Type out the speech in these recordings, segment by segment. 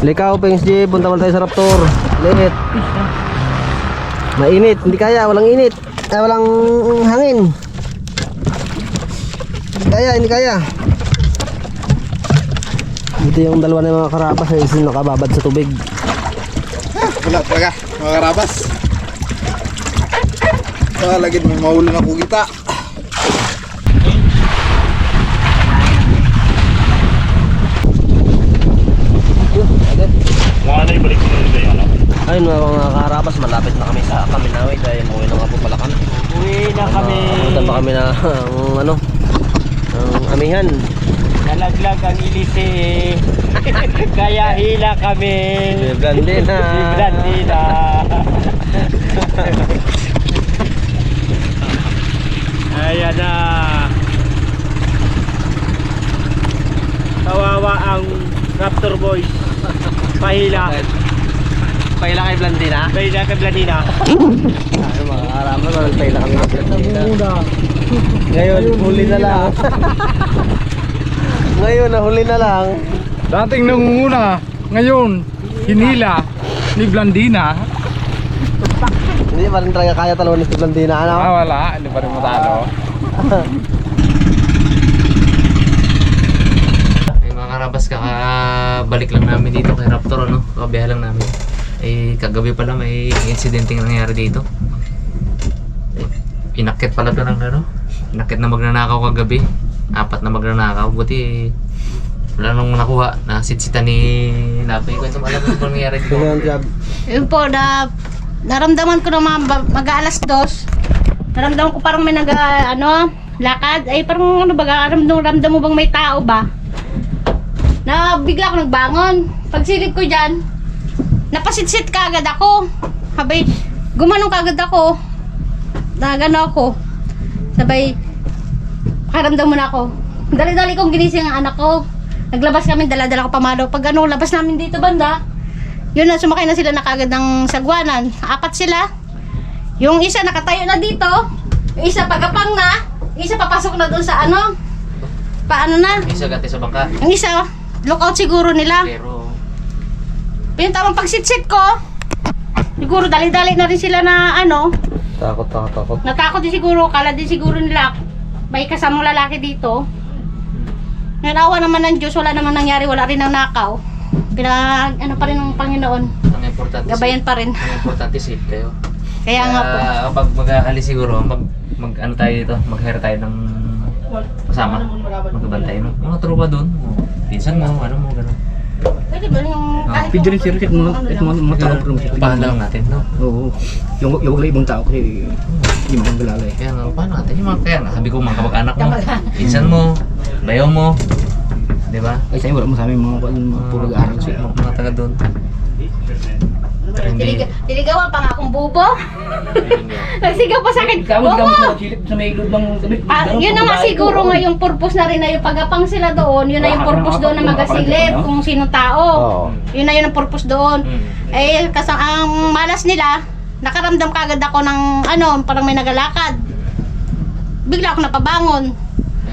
Likaw, Pings G, punta mo tayo sa Raptor. Liit. Mainit, hindi kaya, walang init. Walang hangin. Hindi kaya. Ito yung dalawa na mga karabas na isa nakababad sa tubig. Wala talaga, mga karabas. Lagid may mahuli na kugita. Ayun mga karabas, malapit na kami sa Kaminawi dahil umuwi na nga po pala kami. Uwi na kami. Punta pa kami na ang amihan. Nalaglag ang ilite. Kaya hila kami. Blandina. Blandina. Ayan na. Kawawa ang Raptor Boys. Pahila. Paila kay Blandina. Pahila kay Blandina. Ano mga karabas, paila kami kay Blandina. Ngayon, huli na lang. Ngayon, nahuli na lang. Dating nangunguna, ngayon, hinila ni Blandina. Hindi pa rin talaga kaya talawin si Blandina, ano? Wala, hindi pa rin matalo. Ay mga karabas, kakabalik lang namin dito kay Raptor, ano? Kakabiyahe lang namin. Eh, kagabi pala may insidenteng nangyari dito. Eh, inakit pala ito ng ano? Inakit na magnanakaw kagabi. 4 na magnanakaw. Buti wala nang nakuha. Nasitsitan ni Lapay. Kwento mo alam mo nangyari dito. Yun po, naramdaman ko na mag-aalas 2. Naramdaman ko parang may lakad. Ay parang ramdam mo bang may tao ba? Na bigla ako nagbangon. Pagsilip ko dyan, napasitsit ka agad ako. Habay, gumanong ka agad ako. Nagano ako. Sabay, pakiramdam mo na ako. Dali-dali kong ginising ang anak ko. Naglabas kami, dala-dala ko pamalo. Pag labas namin dito banda, yun na, sumakay na sila na kagad ng sagwanan. 4 sila. Yung isa nakatayo na dito, yung isa pagapang na, yung isa papasok na doon sa paano na. Isa gati sa bangka. Yung isa, lookout siguro nila. Pero Yung tamang pagsitsit ko, siguro dali-dali na rin sila na Takot. natakot din siguro, kala din siguro nila may kasamang lalaki dito. Ngayon awa naman ng Diyos, wala namang nangyari, wala rin ang nakaw. Pa rin ng Panginoon. ang importante Gabayan pa rin. Ang importante safe kayo. Kaya nga po. Pag mag-aalis siguro, mag-ano tayo dito, mag-hire tayo ng kasama. Magbantay no. Mga tropa doon. Pinsan mo, ano mo, gano'n. Pwede ba yung kahit Pwede rin sir, mga tao po naman. Paano lang natin, no? Oo. Yung wala ibang tao kasi hindi mo galala eh. Kaya nga, paano natin? Yung mga, kaya nga, sabi ko mga kamag-anak mo, pinsan mo, bayaw mo, di ba? Ay sa'yo wala mo sa amin mga puro nag-aaral sila. Mga taga doon. Pero hindi. Diligawan pa nga akong bubo. Nagsigaw pa sa akin. Gamot Bubo! sa may lubang Yun na nga siguro nga yung purpose na rin na yung pagapang sila doon, yun na yung purpose doon na magasilip kung sino tao. Yun na yun ang purpose doon. Eh, kasi ang malas nila, nakaramdam kagad ako ng parang may nagalakad. Bigla ako napabangon.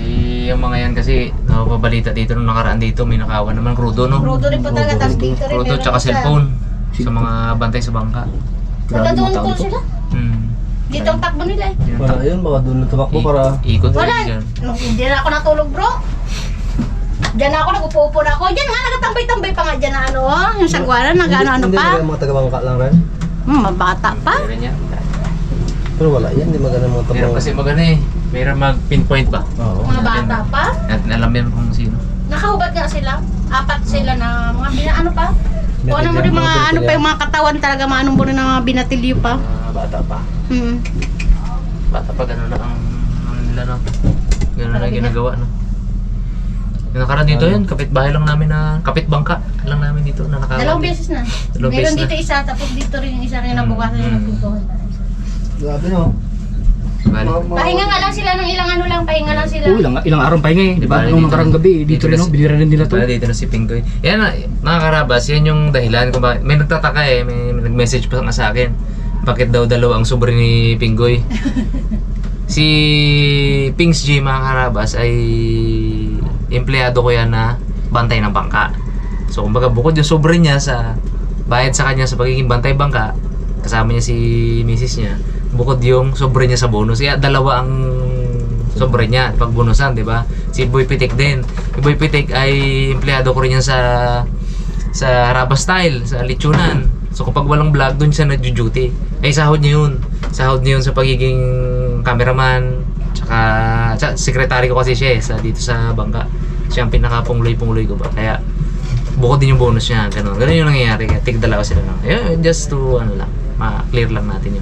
Ay, yung mga yan kasi, napabalita dito nung nakaraan dito, may nakawan naman, crudo, no? Rodo rin po talaga, tapos dito rin. Crudo meron tsaka isa. cellphone. Sa mga bantay sa bangka. Taga doon po sila. Dito ang takbo nila eh. Para yun, baka doon tumakbo para... Ikot Wala. rin dyan. Hindi na ako natulog, bro. Diyan ako, nag-upo-upo na ako. Diyan nga, nagatambay-tambay pa nga dyan na yung sagwanan, nag-ano-ano Hindi pa. ba yung mga taga-bangka lang rin? Mabata pa. Meron yan. Pero wala yan, hindi maganda mga Meron tabang. kasi magana eh. Meron mag-pinpoint ba? Oo. Mga bata pa. Natin alam yan kung sino. Nakahubad nga sila. 4 sila na mga pa. Kung ano mo rin Mga mga binatilyo. pa yung mga katawan talaga, maanong mo rin ng mga binatilyo pa. Mga bata pa. Bata pa, gano'n na ang nila, no? Gano'n na ginagawa, no? Yung nakaraan dito yun, kapitbahay lang namin na, kapitbangka lang namin dito na nakawan. 2 beses na. Dalawang Meron beses dito na. isa, tapos dito rin yung isa rin nabukasan yung nagpintuhan. Grabe no? Bali. Pahinga nga lang sila ng pahinga lang sila. Oo, ilang araw pa hinga eh. Di ba? Nung nakarang gabi, dito rin, binira rin nila to. Bali dito na si Pinggoy. Yan, mga karabas, yan yung dahilan kung bakit. May nagtataka eh, may nag-message pa nga sa akin. Bakit daw dalawa ang sobre ni Pinggoy? Si Pings G, mga karabas, ay empleyado ko yan na bantay ng bangka. So kumbaga bukod yung sobre niya sa bayad sa kanya sa pagiging bantay bangka, kasama niya si misis niya, bukod yung sobre niya sa bonus. Kaya dalawa ang sobre niya pag bonusan, di ba? Si Boy Pitik din. Si Boy Pitik ay empleyado ko rin yan sa Rabas Style, sa Lechonan. So kapag walang vlog, doon siya nag-duty. Ay sahod niya yun. Sahod niya yun sa pagiging cameraman, tsaka secretary ko kasi siya dito sa bangka. Siya ang pinaka-pungloy ko ba. Kaya bukod din yung bonus niya, ganun yung nangyayari. Kaya tig-dalawa sila lang. Just to ma-clear lang natin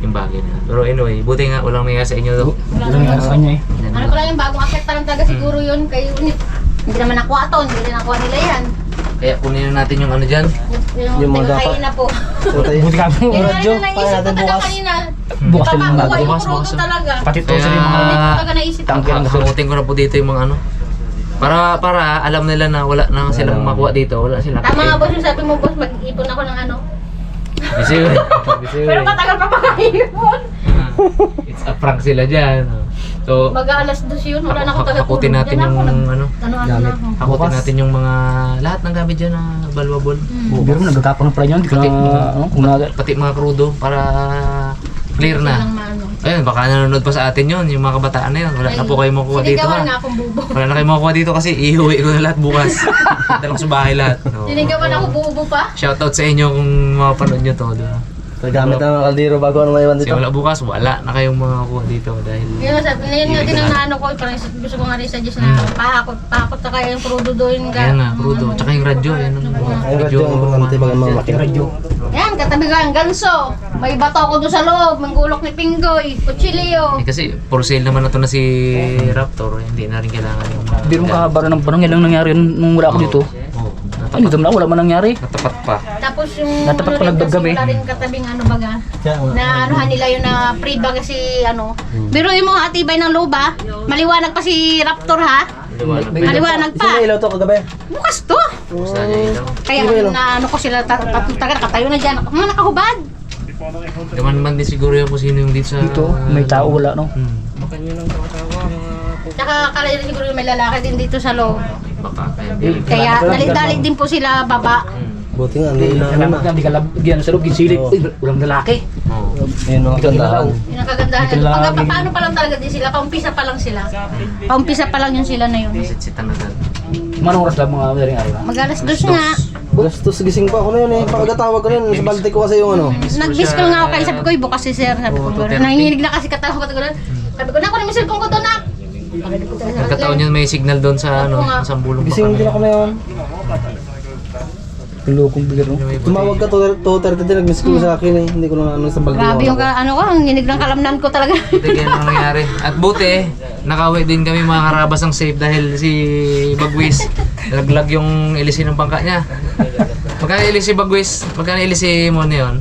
yung bagay na. Pero anyway, buti nga walang nangyayari sa inyo. Walang nangyari sa kanya eh. Ano ko lang yung bagong akit pa lang talaga siguro yun kay Unit. Hindi naman nakuha to, hindi rin nakuha nila yan. Kaya kunin na natin yung ano dyan. Yung mga dapat. na po. Buti ka mo. Yung radyo, naisip ko talaga kanina. Bukas din yung Papakuha yung bukas, krudo bukas. talaga. Pati to Kaya sa mga Hindi ko talaga naisip ko. hakutin ko na po dito yung mga ano. Para alam nila na wala na silang makuha dito. Wala silang Tama nga boss, yung sabi mo boss, mag-ipon ako ng ano. Busy yun. Pero matagal pa makaipon. It's a prank sila dyan. So, Mag-aalas 2 yun, wala na ako taga hakutin natin yung ano. Ano na ako. Hakutin natin yung mga lahat ng gamit dyan na valuable. Biro mo, nagkakapon ng pala yun. Hindi ko na, kung Pati mga krudo para clear na. Lang maano. Ayun, baka nanonood pa sa atin yun, yung mga kabataan na yun. Wala na po kayo makuha dito Sinigawan ha. nga akong bubo. Wala na kayo makuha dito kasi iuwi ko na lahat bukas. Dalang sa bahay lahat. No. Sinigawan ako bubo pa. Shoutout sa inyo kung mapanood nyo to. Diba? Gamit na ng kaldero bago ano maiwan Kasi dito. wala bukas, wala na kayong makuha dito dahil Yun nga sabi, yun nga din ang naano ko, parang gusto ko nga rin suggest na pahakot na kaya yung krudo doon. kaya nga, crudo. Tsaka yung radyo, yan ang Ay, radyo ang importante baga mga Pati radyo. Yan, katabi ko ang ganso. May bato ko doon sa loob, manggulok ni Pinggoy, kutsilyo. kasi for sale naman na to na si Raptor, hindi na rin kailangan yung mga Biro mo kakabara ng panong, yan lang nangyari yun nung wala ako dito. Oo, Ay, hindi na, wala man nangyari. natapat pa. Tapos yung Natapat pa nagdaggabi. wala rin katabing ano baga, na anuhan nila yun na free bag si ano. Pero yung mga atibay ng loba, maliwanag pa si Raptor ha. Maliwanag Isa pa. na ilaw to kagabi. Bukas to. Gusto niya ito. Kaya na ano ko sila katayo na dyan. Mga nakahubad. Kaman din siguro yung kung sino yung dito sa... Dito, may tao wala, no? Tsaka kala rin siguro may lalaki din dito sa loob. Baka Kaya dalit-dalit din po sila baba. Buti nga, hindi na Salamat nga, di ka labigyan sa loob, ginsilip. Uy, walang lalaki. Oo. Yun mga gandaan. Yun ang kagandahan. Pag paano pa lang talaga din sila, paumpisa pa lang sila. Paumpisa pa lang yung sila na yun. Sitsitan na dyan. Manong oras lang mga madaling araw. Mag-alas 2 nga. Gastos gising pa ako na yun eh. Pagkatawag ko na yun, sa balde ko kasi yung ano. Nag-miss call nga ako kaya sabi ko, bukas si sir. Sabi ko, nanginginig na kasi katawa ko. Sabi ko, naku na may cellphone ko doon na. Pagkataon yun may signal doon sa ano, sa bulong pa Gising din ako na yun. Tulokong bigaro. Tumawag ka 2:30 din, nag-miss call sa akin eh. Hindi ko na ano sa balde Grabe yung ano ko, ang nginig ng kalamnan ko talaga. Buti ganyan ang nangyari. At buti, nakauwi din kami mga karabas ng safe dahil si Bagwis, laglag yung ilisi ng bangka niya. Magkano ilisi Bagwis? Magkano ilisi mo na yun?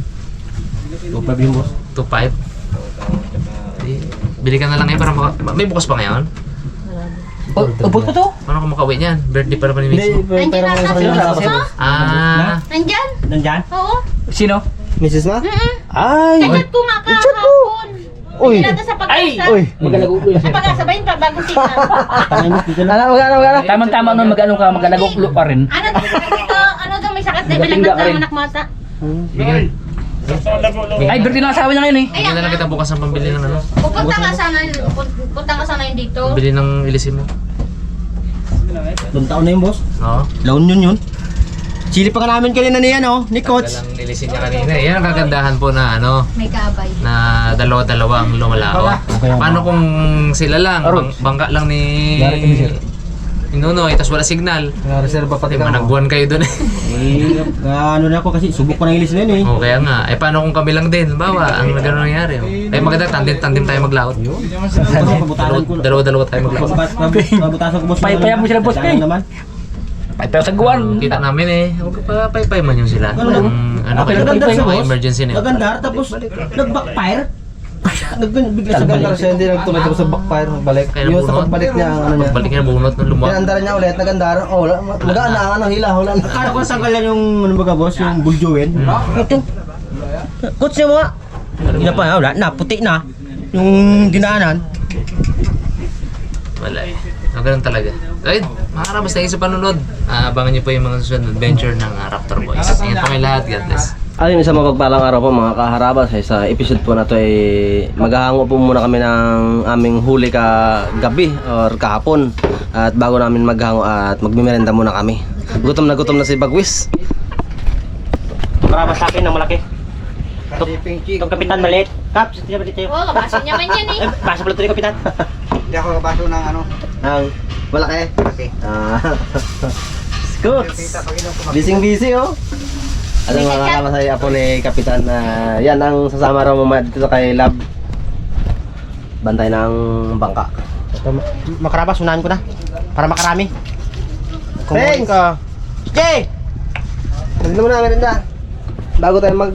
2.5 yung boss. 2.5? Bili ka na lang ngayon para may bukas pa ngayon? Abot ko to. Paano ka makauwi niyan? Birthday pa naman ni Hindi, Mitsu. pera mo sa kanya Nandiyan sa na. Ah, Nandyan? Nandyan? Oo. Sino? Mrs. na? Mm-mm. Ay! Chat ko nga kahapon. Uy! Nilata sa pag-asa. Uy! Magalago ulo Sa pag-asa ba yun? Bagong signal. Magana? Tama-tama nun, mag-ano ka, magalago ulo pa rin. Ano daw may sakit? Dahil Tingga ka rin. anak mata. bigyan. Ay, birthday na asawa niya ngayon eh. Bigyan na lang kita bukas ng pambili ng ano. Pupunta ka sana yun dito. Pambili ng ilisi mo. Doon taon na yun, boss. Oo. Laon yun. Chili pa ka namin kanina niyan, oh, ni Coach. Galang ilisi niya kanina. Yan ang kagandahan po na ano, May kaabay. na dalawa-dalawa ang lumalao. Paano kung sila lang, bangka lang ni Nunoy, tapos wala signal. Reserva pati Di ba, ka. nagbuwan kayo doon eh. Ano na ako kasi subok ko ng ilis na yun eh. Oo, kaya nga. Eh, paano kung kami lang din? Bawa, ang gano'n nangyari. Oh. Eh, maganda, tandem tayo maglaot. Dalawa-dalawa tayo maglaot. Mabutasan ko, boss. Paypaya mo sila, boss, eh. naman. Paypaya sa guwan. Kita namin eh. Huwag pa paypay man yung sila. Ano? Ano Okay, kayo? naganda siya, Mga boss. emergency na yun. Naganda, tapos nag-backfire. Bigla sa Nagandar balik. siya, hindi nagtuloy sa backfire, magbalik. Kaya Yung sa nabunot. pagbalik niya, ang ano niya. Pagbalik niya, bunot ng lumuwag. Pinandaran niya ulit, nagandaran. Oh, wala. Magaan na ang ano, hila, wala na. Akala ko sanggal yan yung, ano ba boss, yung buljuin. Coach niya mo nga. Hindi pa, wala na, puti na. Yung dinaanan. Wala eh. Ganun talaga. Right, mga karabas, thank you sa panunod. Abangan niyo po yung mga susunod adventure ng Raptor Boys. Ingat po kayo lahat. God bless. Ayun, isang mapagpalang araw po mga kaharabas. Sa episode po na to ay maghahango po muna kami ng aming huli kagabi or kahapon. At bago namin maghango at magmimerenda muna kami. Gutom na si Bagwis. Para sa akin ng malaki. Itong kapitan maliit. Kap, sino ba dito? Oo, kabasin niya man yan eh. Basa pala ito ni kapitan. Hindi ako kabaso ng ano. Ang malaki. Okay. Scoots. Busy oh. Ano mga kamasaya po ni Kapitan na yan ang sasama raw mamaya dito kay Lab. Bantay ng bangka. Ito, makarabas, unahan ko na. Para makarami. Thanks! Ka. Okay! Hindi mo na merenda. Bago tayo mag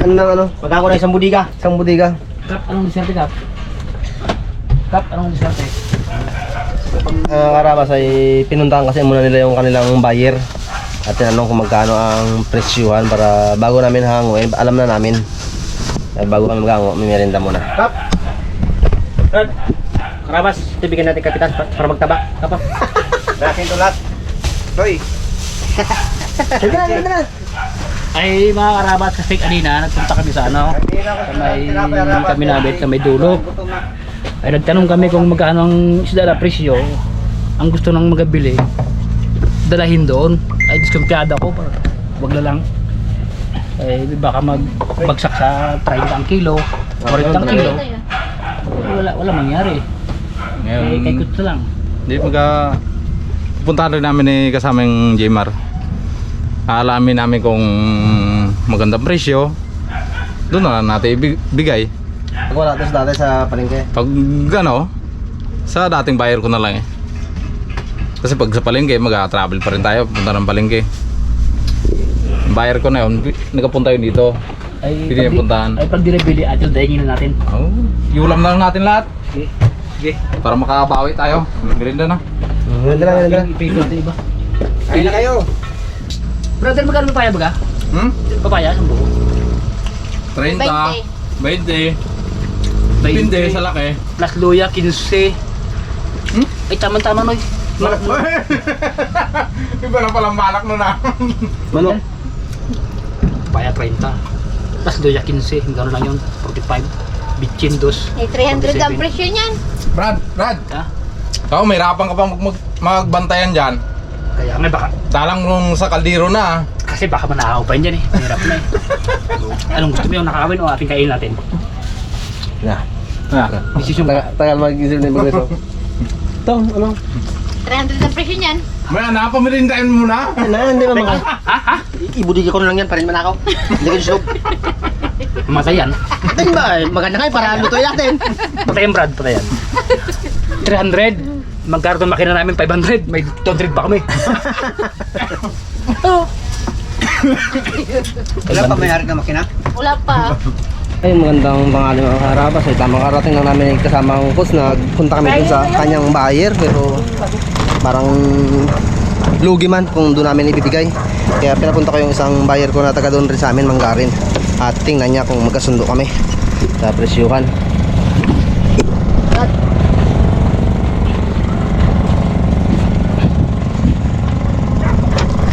ano. Mag-ako na isang budiga. Isang budiga. Kap, anong diskarte, Kap? Kap, anong diskarte? Karabas ay pinuntahan kasi muna nila yung kanilang buyer. At tinanong kung magkano ang presyuhan para bago namin hanguin, alam na namin. Bago kami maghango, may merenda muna. Kap! Rod! Karabas, ito bigyan natin kapitan para magtaba. Kap, ah. Rakin to lahat. Toy. Sige na. Ay mga karabas, kasi kanina nagpunta kami sa ano, sa may kami nabit sa may dulo. Ay nagtanong kami kung magkano ang isda na presyo. Ang gusto nang magabili, dalahin doon. Ay diskumpiyada ko, wag na lang. Ay baka magbagsak sa 30 ang kilo, 40 ang kilo. Wala mangyari. Ngayon, Kay Kutsa lang. hindi pupuntahan rin namin ni kasama yung Jmar. Aalamin namin kung magandang presyo. Doon na natin ibigay. Pag wala ito sa dati sa palengke. Pag ano, sa dating buyer ko na lang eh. Kasi pag sa palengke, mag-travel pa rin tayo, punta ng palengke. Buyer ko na yun, nagkapunta yun dito. Ay Pili yung puntahan. Ay pag dinibili at yung dahingin na natin. Oh, iulam na lang natin lahat. Sige. Para makabawi tayo. Merinda na. Merenda lang. Ipigil natin iba. Ayun na kayo. Brother, magkano papaya baga? Papaya, isang buo. 30, 20, 20 sa laki. Plus luya, 15. Ay, tama-tama, Noy. Iba na palang malak nun ah. Manok. Papaya, 30. Plus luya, 15. Hanggang lang yun. 45. Bitchin, 2. May 300 ang presyo niyan. Brad. Ha? Ikaw, may hirapan ka pa magbantayan dyan. Kaya nga baka. Talang nung sa kaldero na ah. Kasi baka manakaw pa yun dyan eh. Mahirap na eh. Anong gusto mo yung nakakawin o ating kainin natin? Na. Desisyon ka. Tagal mag-isip ni Bagwis. Ito, ano? 300 ang presyo niyan. May anak, pamirindahin mo na. Hindi ba mga... Ha? Ibudiga ko na lang yan, para manakaw. Hindi ko sunog. Matay yan. Ano ba? Maganda nga, para lutuin natin. Patayan, Brad. Patayan. 300. Magkaroon ng makina namin 500. May 200 pa kami. Wala pa may-ari na makina? Wala pa. Ay, magandang pangalan mga karabas. Ay, tamang karating lang namin kasama ang coach na punta kami dun sa kanyang buyer. Pero parang lugi man kung doon namin ibibigay. Kaya pinapunta ko yung isang buyer ko na taga doon rin sa amin, Manggarin. At tingnan niya kung magkasundo kami sa presyuhan.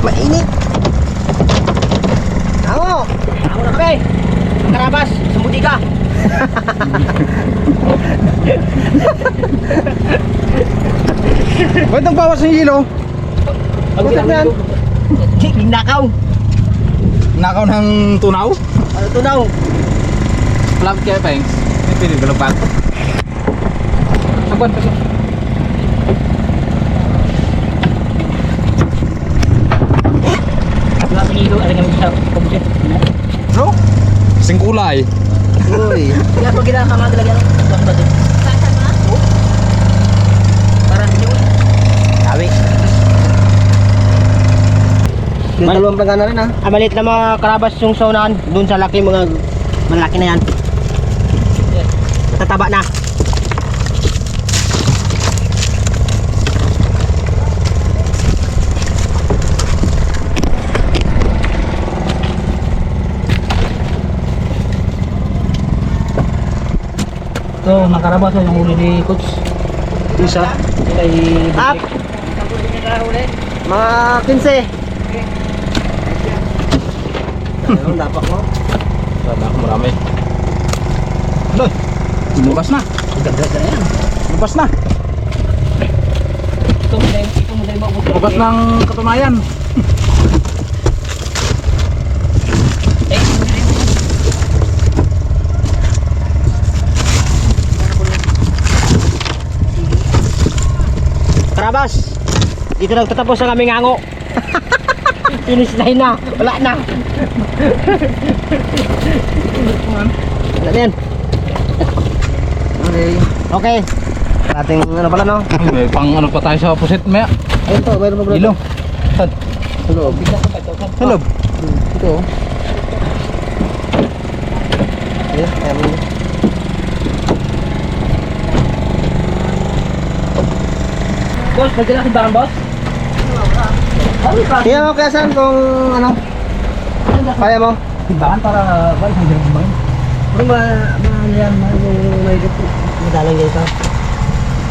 Mainit! Ako! Ako na kami. Karabas, sumudi ka. Ba't nagbawas ng hilo? Putak na yan. Nakaw. Nakaw ng tunaw? Ano tunaw? Plug kaya pa yung pwede balagpan. Saban pa siya. Wala sa ilo, alam mo sa pagbusit. Bro? Singkulay. Uy! Kaya pag ginaka nga talaga yan. Bakit ba din? Kasama? Parang hindi mo. Sabi! Yung dalawang plangana rin ha? Maliit na mga karabas yung saunahan. Doon sa laki mga malaki na yan. Tataba na. Ito, mga karabas yung huli ni Coach. Isa. Kay Up! Mga 15. Ayun, dapat mo. Sana ako marami. Doon. Lumabas na. ganda na yan. Lumabas na. Ito mo na yung maubos. Lumabas ng katunayan. Karabas! Dito nagtatapos ang aming ango. Finish line na. Wala na. Wala na yan. Okay. Okay. Ating ano pala no? May pang ano pa tayo sa opposite maya. Ayun to, mayroon pa bro. Ilong. Saan? Sa loob. Sa loob. Ito. Ayan, ayan. Boss, magdala si Bang Boss? Kaya mo kaya saan kung ano? Kaya mo? Timbangan para ba isang dirang timbangan? Kung ba, ano yan, may madalang yan ito.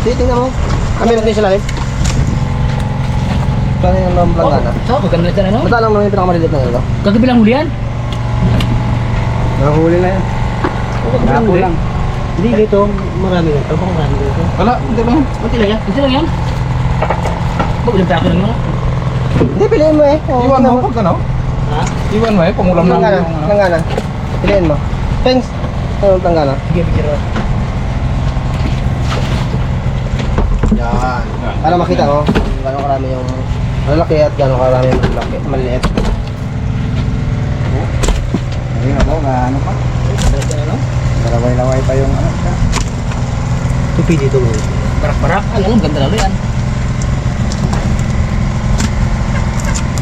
Tingnan mo. Kami natin sa lalim. Plano yung mga planggana. So, maganda na ano? Madalang naman yung pinakamaliliit na ito. Kagabi lang huli yan? Nakahuli na yan. Nakahuli lang. Hindi dito, marami na. Pero marami dito. Wala, hindi lang. Kunti lang yan? Kunti lang yan? Ba't ilang pako lang yun? Hindi, piliin mo eh. Oo, Iwan mo ano. pag ano? Ha? Iwan mo pangulam ng Planggana, yung ano. planggana. Piliin mo. Thanks. Ano planggana? Sige, bigyan. Yan. Para makita mo kung gano'ng karami yung malaki at gano'ng karami yung malaki, maliit. Ayun ako, ano pa? Dalaway-laway pa yung ano. Tupi dito mo. Barak-barak. Ano, maganda lalo yan.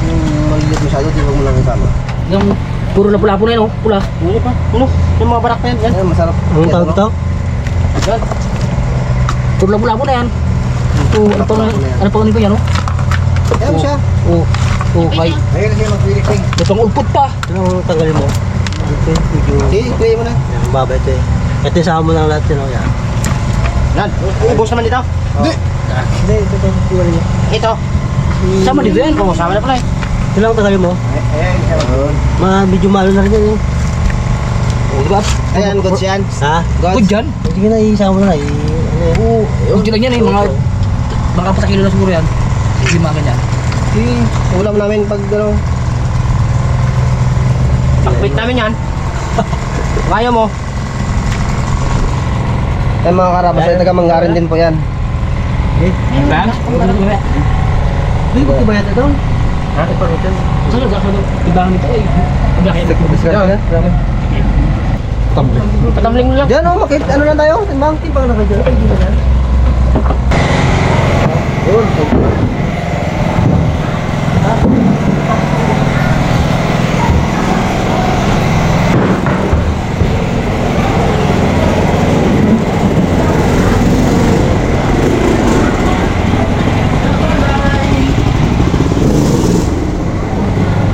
Yung maliliit masyado, di wag mo lang isama. Yung puro na pula-pula yan, oh. Pula. Ano pa? Ano? Yung mga barak na yan. Yan, masarap. Ang tawag ito? Yan. Puro na pula-pula yan. Oo, ano pa ko yan, oh? Yan siya. Oo. Oo, may. Ayun na siya mag-wirik-wing. Itong ulpot pa. Anong tanggalin mo? Sige, play mo na. Yan, babay ito eh. Ito isama mo lang lahat yun. Yan. Yan. Ubus naman dito. Hindi. Hindi, ito. Ito. Sama dito yan. Oo, sama na pala eh. Ito lang tanggalin mo. Ayan, siya mag-wirik. Mga medyo malo na rin yan eh. Oo, diba? Ayan, goods yan. Ha? Good dyan. Sige na, isama mo na. Oo. Good lang yan, eh. Mga pa sa kilo na siguro yan. Hindi mga ganyan. Ulam namin pag ano. Pakpit namin yan. Kaya mo. Eh mga karabas ay taga-Manggarin din po yan. Ba? Hindi ko ba yan ito? Ha? Ito rin. Saan nagkakaroon ng ibang nito eh? Tabli. Patamling mo lang. Diyan oh, makit. Ano lang tayo? Timbang. Timbang na kayo. Hindi ba yan? Yun.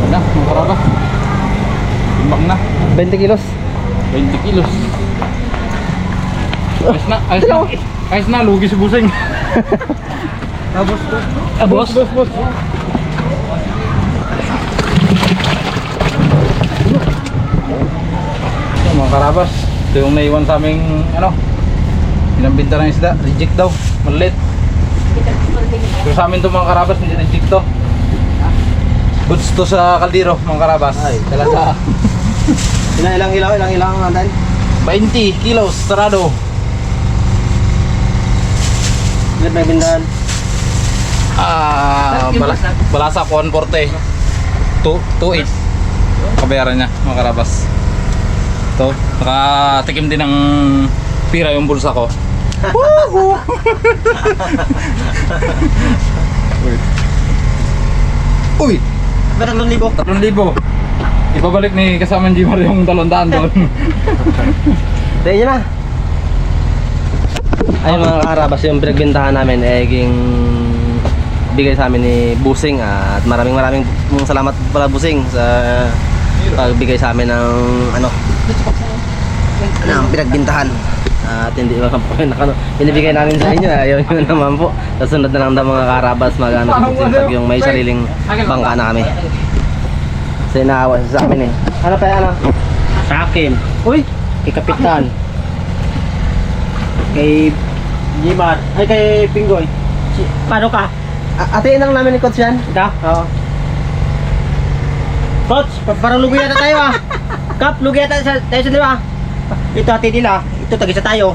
Wala, mga karaba. Timbang na. 20 kilos. 20 kilos. Ayos na, ayos na. Ayos na, lugi si Busing. Boss? So, mga karabas, ito yung naiwan sa aming ano, pinambinta ng isda, reject daw, maliit. Pero sa amin to mga karabas, hindi reject to. Goods to sa kaldero mga karabas. Ay. Talaga. Ilang ilaw ang natin. 20 kilos, sarado. Ilan may bindahan? Balasa 140. 2.8. Kabayaran niya mga karabas. Ito, nakatikim din ng pira yung bulsa ko. Uy! Pero 3,000. 3,000. Ibabalik ni kasamang Jimar yung 200 doon. Tayo nyo na. Ayun mga karabas, yung pinagbintahan namin eh bigay sa amin ni Busing at maraming salamat pala Busing sa pagbigay sa amin ng ano ng pinagbintahan. At hindi naman po binibigay namin sa inyo. Ayaw nyo naman po. Sa sunod na lang daw mga karabas magano pag yung may sariling bangka na kami. Kasi naawa siya sa amin eh. Ano pa ano? Sa akin. Uy! Kay Kapitan. Kay Jimar. Ay, kay Pinggoy. Paano ka? Atiin lang namin ni Coach yan. Ito? Oo. Coach, parang lugi yata tayo ah. Kap, lugi yata tayo sa dalawa. Ito hati nila. Ito tag-isa tayo.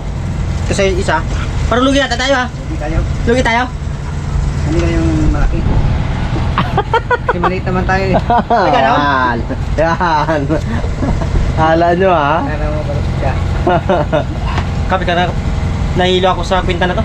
Ito sa isa. Parang lugi yata tayo ah. Lugi tayo. Lugi tayo? Hindi na yung malaki. Kasi maliit naman tayo eh. Yan. Yan. Hala nyo ha. Kap, ika na. Nahilo ako sa kwenta na to.